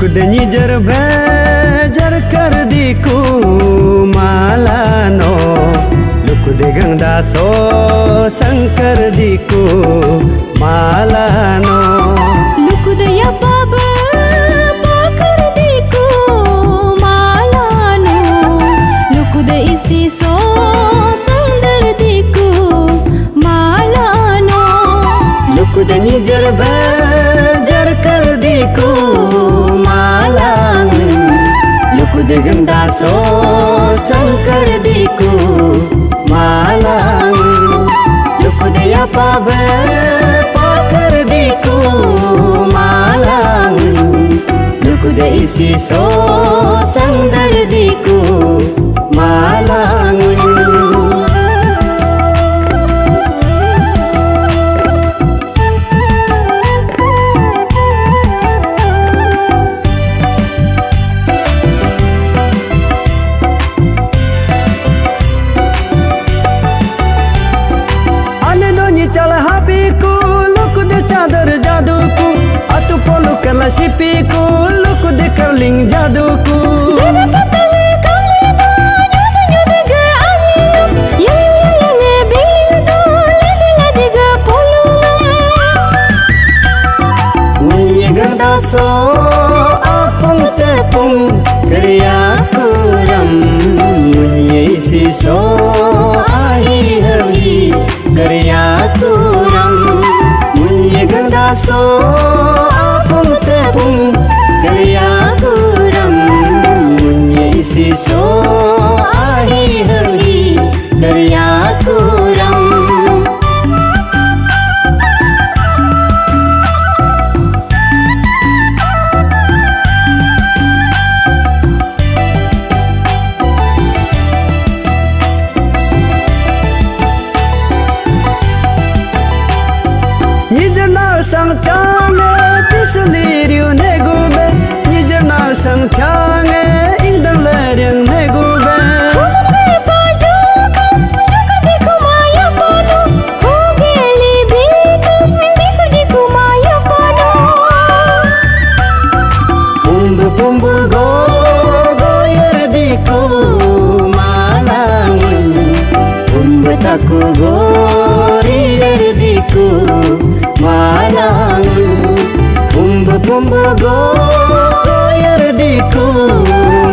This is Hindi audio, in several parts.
लुकद निजर भेजर कर दिकु मालानो लुकद गंगा सो शंकर दिकु मालानो लुकद या पाब पाकर दिकु मालानो लुकद इसी सो संदर दिकु मालानो लुकद निजर भेजर कर दिकु मालानो लुकद गंगा सो शंकर दिकु मालानो लुकद या पाब पाकर दिकु मालानो लुकद इसी सो संदर दिकु मालानो चल हापी को लुकद चादर जादू को अतु पोलु करला सिपी को लुकद करलिंग जादू को सो आपुंग तेपुंग करिया पुरम मुन्ये सी सो आही हवी करिया तुरम मुन्ये गंगा सो आपुंग तेपुंग करिया पुरम मुन्ये सी सो आही हवी करिया तुरम निजर नाव संग चांगे पिसली रियो ने गुबे निजर नाव संग चांगे इंगदम लरिंग ने गुबे पुम्बु गो गोयर दिकु मालांग पुम्ब ताकु गोरियर दिकु मालांग पुम्ब गोयर दिकु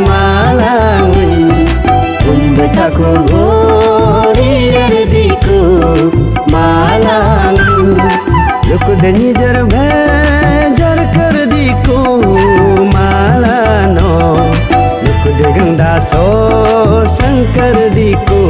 मालांग पुम्ब ताकु गोरियर दिकु मालांग लुकद निजर भेजर कर दिकु मालानो लुकद गंगा सो शंकर दिकु